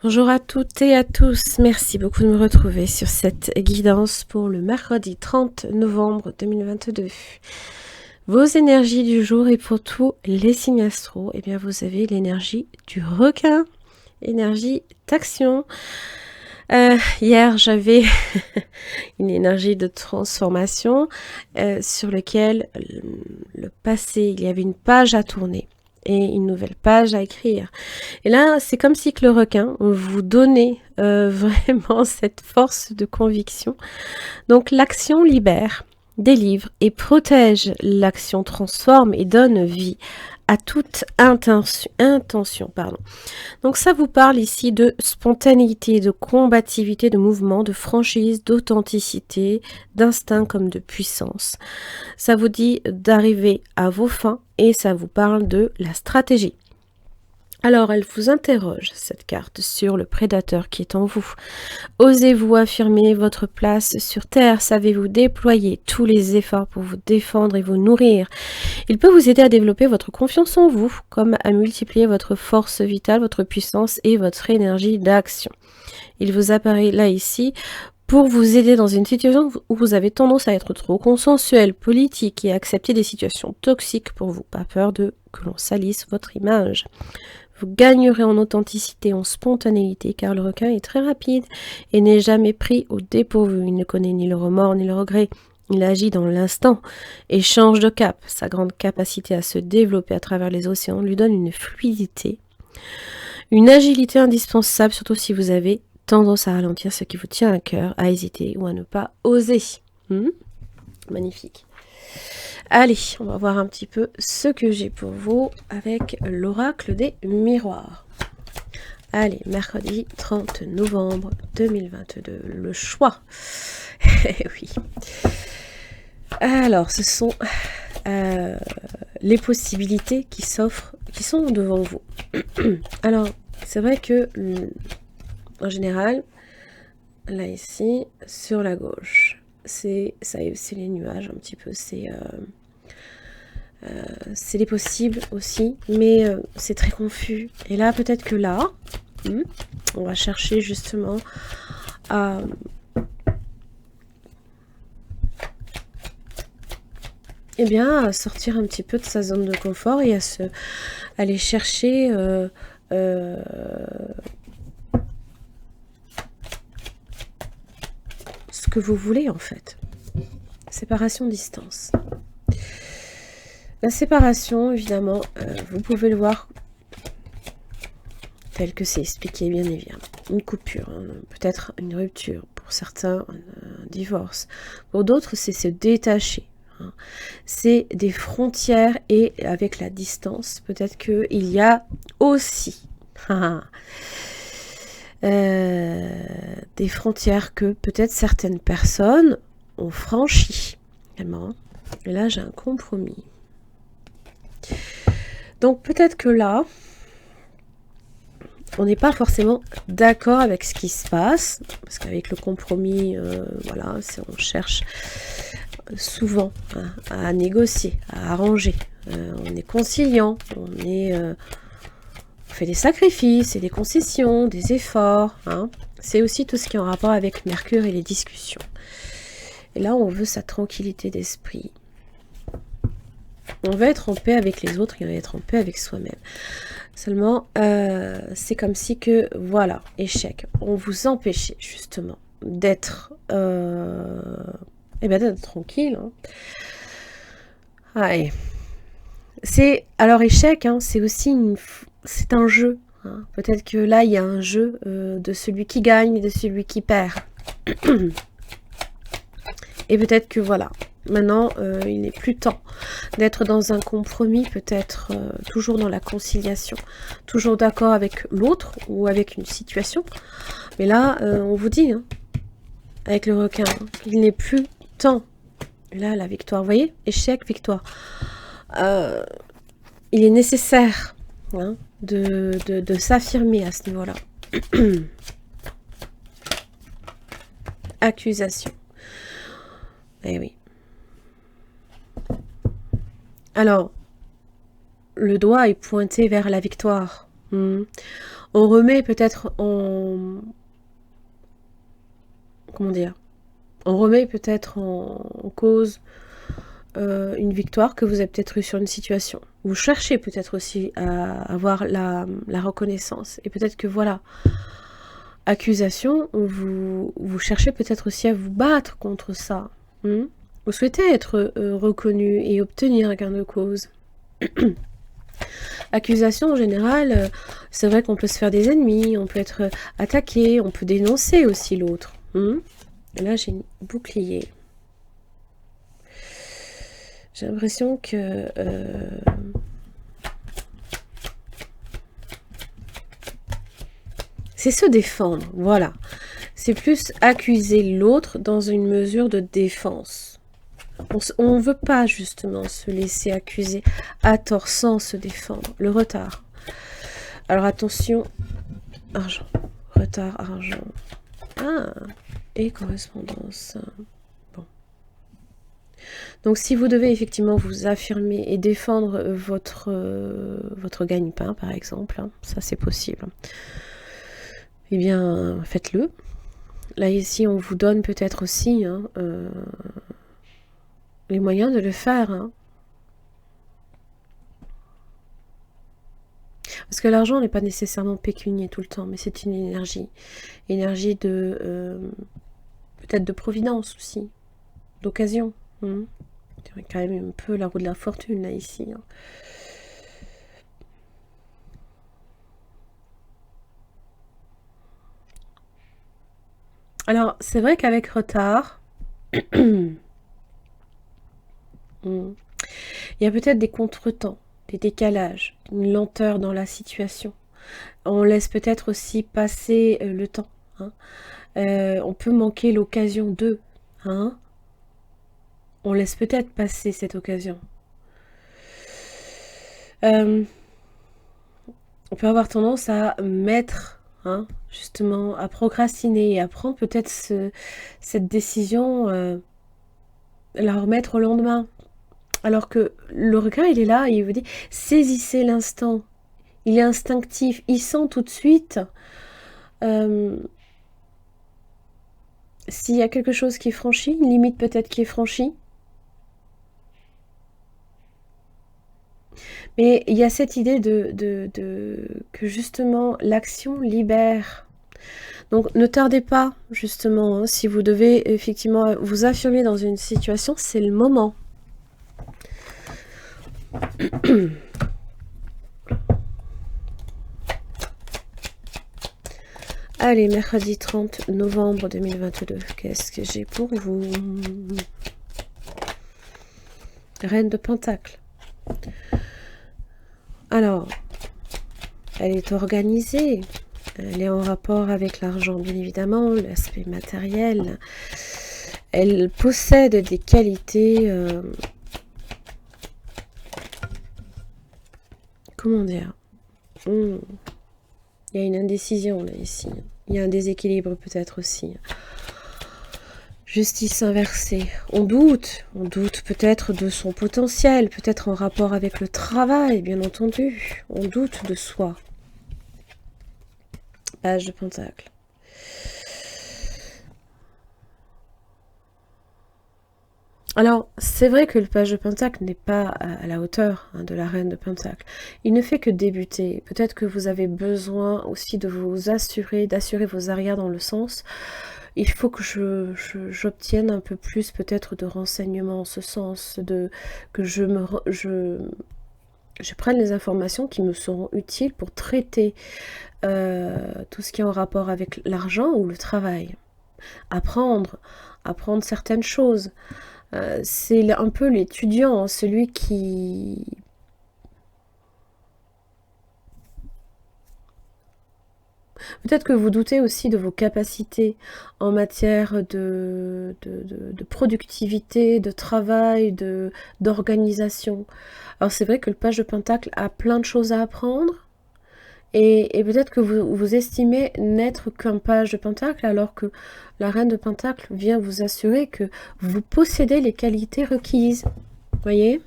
Bonjour à toutes et à tous, merci beaucoup de me retrouver sur cette guidance pour le mercredi 30 novembre 2022. Vos énergies du jour et pour tous les signes astro, eh bien vous avez l'énergie du requin, énergie d'action. Hier j'avais une énergie de transformation sur laquelle le passé, il y avait une page à tourner et une nouvelle page à écrire. Et là, c'est comme si que le requin vous donnait vraiment cette force de conviction. Donc l'action libère, délivre et protège. L'action transforme et donne vie à toute intention. Donc ça vous parle ici de spontanéité, de combativité, de mouvement, de franchise, d'authenticité, d'instinct comme de puissance. Ça vous dit d'arriver à vos fins et ça vous parle de la stratégie. Alors, elle vous interroge, cette carte, sur le prédateur qui est en vous. Osez-vous affirmer votre place sur Terre? Savez-vous déployer tous les efforts pour vous défendre et vous nourrir? Il peut vous aider à développer votre confiance en vous, comme à multiplier votre force vitale, votre puissance et votre énergie d'action. Il vous apparaît là, ici, pour vous aider dans une situation où vous avez tendance à être trop consensuel, politique et à accepter des situations toxiques pour vous. Pas peur de que l'on salisse votre image. Vous gagnerez en authenticité, en spontanéité, car le requin est très rapide et n'est jamais pris au dépourvu. Il ne connaît ni le remords ni le regret. Il agit dans l'instant et change de cap. Sa grande capacité à se développer à travers les océans lui donne une fluidité, une agilité indispensable, surtout si vous avez tendance à ralentir ce qui vous tient à cœur, à hésiter ou à ne pas oser. Magnifique. Allez, on va voir un petit peu ce que j'ai pour vous avec l'oracle des miroirs. Allez, mercredi 30 novembre 2022, le choix. Oui. Alors, ce sont les possibilités qui s'offrent, qui sont devant vous. Alors, c'est vrai que, en général, là ici, sur la gauche, c'est les nuages un petit peu, c'est les possibles aussi, mais c'est très confus. Et là, peut-être que là, on va chercher justement à à sortir un petit peu de sa zone de confort et à aller chercher ce que vous voulez en fait. Séparation distance. La séparation, évidemment, vous pouvez le voir tel que c'est expliqué, bien évidemment. Une coupure, hein, peut-être une rupture. Pour certains, un divorce. Pour d'autres, c'est se détacher. Hein. C'est des frontières et avec la distance, peut-être qu'il y a aussi des frontières que peut-être certaines personnes ont franchies. Également. Et là, j'ai un compromis. Donc peut-être que là, on n'est pas forcément d'accord avec ce qui se passe, parce qu'avec le compromis, voilà, on cherche souvent à négocier, à arranger. On est conciliant, on fait des sacrifices et des concessions, des efforts. Hein. C'est aussi tout ce qui est en rapport avec Mercure et les discussions. Et là, on veut sa tranquillité d'esprit. On veut être en paix avec les autres et on veut être en paix avec soi-même. Seulement, c'est comme si que, voilà, échec. On vous empêchait justement d'être d'être tranquille. Hein. Allez. Alors échec, hein, c'est aussi c'est un jeu. Hein. Peut-être que là, il y a un jeu de celui qui gagne et de celui qui perd. Et peut-être que voilà, maintenant, il n'est plus temps d'être dans un compromis, peut-être toujours dans la conciliation, toujours d'accord avec l'autre ou avec une situation. Mais là, on vous dit, hein, avec le requin, hein, il n'est plus temps. Là, la victoire, vous voyez, échec, victoire. Il est nécessaire hein, de s'affirmer à ce niveau-là. Accusation. Eh oui. Alors, le doigt est pointé vers la victoire. On remet peut-être en... Comment dire? On remet peut-être en cause une victoire que vous avez peut-être eue sur une situation. Vous cherchez peut-être aussi à avoir la reconnaissance. Et peut-être que voilà, accusation, vous cherchez peut-être aussi à vous battre contre ça. Vous souhaitez être reconnu et obtenir gain de cause. Accusation en général, c'est vrai qu'on peut se faire des ennemis, on peut être attaqué, on peut dénoncer aussi l'autre. Et là j'ai une bouclier. J'ai l'impression que c'est se défendre, voilà. C'est plus accuser l'autre dans une mesure de défense. On ne veut pas justement se laisser accuser à tort sans se défendre. Le retard. Alors attention, argent, retard, argent. Ah, et correspondance. Bon. Donc si vous devez effectivement vous affirmer et défendre votre gagne-pain par exemple, ça c'est possible, eh bien faites-le. Là ici on vous donne peut-être aussi les moyens de le faire. Parce que l'argent n'est pas nécessairement pécunier tout le temps, mais c'est une énergie. Énergie de... peut-être de providence aussi. D'occasion. C'est quand même un peu la roue de la fortune, là, ici. Alors, c'est vrai qu'avec retard... il y a peut-être des contretemps, des décalages, une lenteur dans la situation. On laisse peut-être aussi passer le temps. On peut manquer l'occasion de. On laisse peut-être passer cette occasion. On peut avoir tendance à mettre, justement, à procrastiner et à prendre peut-être cette décision, la remettre au lendemain. Alors que le requin, il est là, il vous dit, saisissez l'instant. Il est instinctif, il sent tout de suite s'il y a quelque chose qui est franchi, une limite peut-être qui est franchie. Mais il y a cette idée que justement l'action libère. Donc ne tardez pas justement, si vous devez effectivement vous affirmer dans une situation, c'est le moment. Allez, mercredi 30 novembre 2022, qu'est-ce que j'ai pour vous? Reine de Pentacle. Alors, elle est organisée, elle est en rapport avec l'argent, bien évidemment, l'aspect matériel. Elle possède des qualités... comment dire? Il y a une indécision là, ici. Il y a un déséquilibre peut-être aussi. Justice inversée. On doute peut-être de son potentiel, peut-être en rapport avec le travail, bien entendu. On doute de soi. Page de Pentacle. Alors, c'est vrai que le page de Pentacle n'est pas à la hauteur de la Reine de Pentacle. Il ne fait que débuter. Peut-être que vous avez besoin aussi de vous assurer, d'assurer vos arrières dans le sens... Il faut que j'obtienne un peu plus peut-être de renseignements en ce sens, que je prenne les informations qui me seront utiles pour traiter tout ce qui est en rapport avec l'argent ou le travail. Apprendre certaines choses. C'est un peu l'étudiant, celui qui... Peut-être que vous doutez aussi de vos capacités en matière de productivité, de travail, d'organisation. Alors c'est vrai que le page de Pentacle a plein de choses à apprendre, et peut-être que vous estimez n'être qu'un page de Pentacle, alors que la Reine de Pentacle vient vous assurer que vous possédez les qualités requises. Voyez ?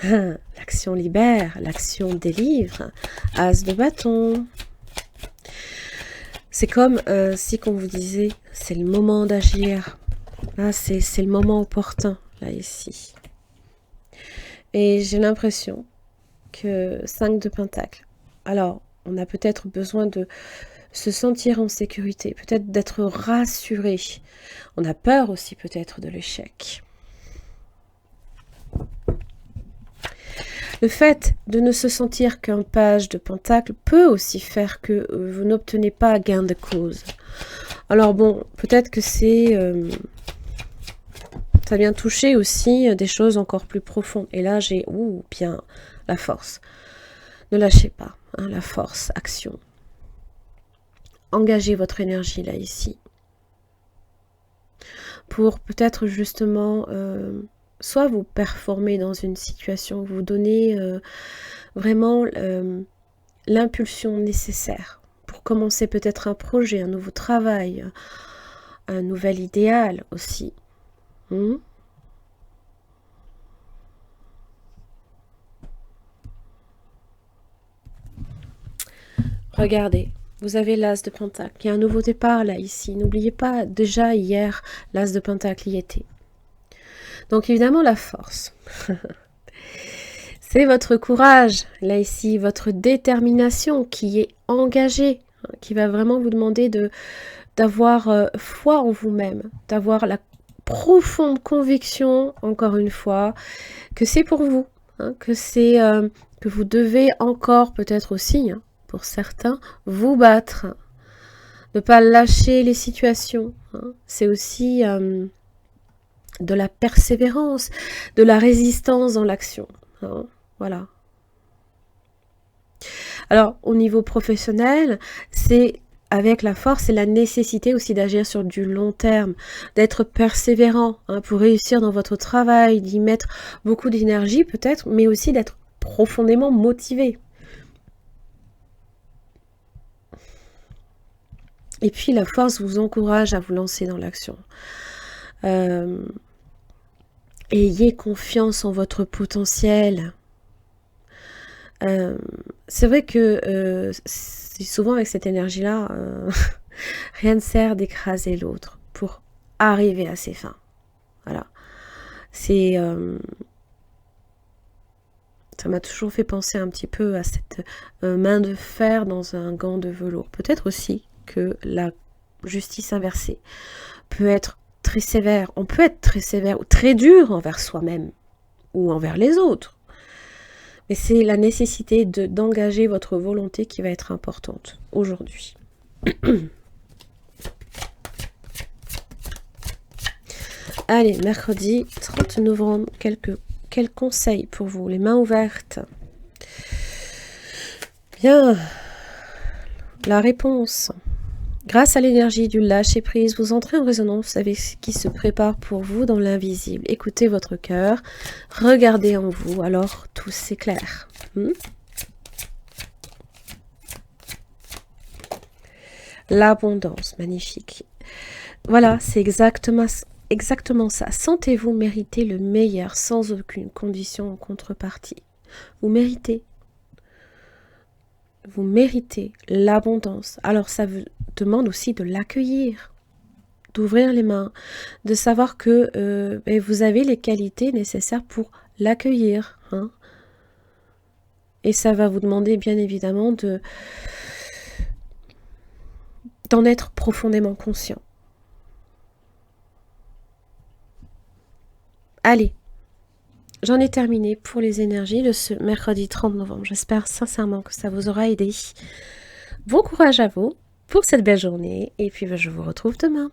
L'action libère, l'action délivre. As de bâton. C'est comme si qu'on vous disait, c'est le moment d'agir. Là, c'est le moment opportun, là, ici. Et j'ai l'impression que 5 de Pentacle. Alors, on a peut-être besoin de se sentir en sécurité, peut-être d'être rassuré. On a peur aussi peut-être de l'échec. Le fait de ne se sentir qu'un page de Pentacle peut aussi faire que vous n'obtenez pas gain de cause. Alors bon, peut-être que c'est... ça vient toucher aussi des choses encore plus profondes. Et là, j'ai bien la force. Ne lâchez pas, hein, la force, action. Engagez votre énergie là, ici. Pour peut-être justement, soit vous performer dans une situation, vous donner vraiment l'impulsion nécessaire pour commencer peut-être un projet, un nouveau travail, un nouvel idéal aussi. Regardez, vous avez l'As de Pentacle. Il y a un nouveau départ là, ici. N'oubliez pas, déjà hier, l'As de Pentacle y était. Donc évidemment, la force. C'est votre courage, là ici, votre détermination qui est engagée, qui va vraiment vous demander d'avoir foi en vous-même, d'avoir la profonde conviction, encore une fois, que c'est pour vous, hein, que vous devez encore peut-être aussi, hein, pour certains, vous battre, ne pas lâcher les situations. Hein. C'est aussi de la persévérance, de la résistance dans l'action. Hein. Voilà. Alors, au niveau professionnel, c'est avec la force et la nécessité aussi d'agir sur du long terme, d'être persévérant, hein, pour réussir dans votre travail, d'y mettre beaucoup d'énergie peut-être, mais aussi d'être profondément motivé. Et puis la force vous encourage à vous lancer dans l'action. Ayez confiance en votre potentiel. C'est vrai que souvent avec cette énergie-là, rien ne sert d'écraser l'autre pour arriver à ses fins. Voilà. C'est... ça m'a toujours fait penser un petit peu à cette main de fer dans un gant de velours. Peut-être aussi que la justice inversée peut être très sévère. On peut être très sévère ou très dur envers soi-même ou envers les autres. Mais c'est la nécessité d'engager votre volonté qui va être importante aujourd'hui. Allez, mercredi 30 novembre, quels conseils pour vous? Les mains ouvertes. Bien. La réponse. Grâce à l'énergie du lâcher-prise, vous entrez en résonance avec ce qui se prépare pour vous dans l'invisible. Écoutez votre cœur, regardez en vous, alors tout s'éclaire. L'abondance, magnifique. Voilà, c'est exactement ça. Sentez-vous mériter le meilleur sans aucune condition en contrepartie. Vous méritez. Vous méritez l'abondance. Alors ça vous demande aussi de l'accueillir, d'ouvrir les mains, de savoir que vous avez les qualités nécessaires pour l'accueillir. Hein. Et ça va vous demander bien évidemment d'en être profondément conscient. Allez, j'en ai terminé pour les énergies de ce mercredi 30 novembre. J'espère sincèrement que ça vous aura aidé. Bon courage à vous pour cette belle journée et puis je vous retrouve demain.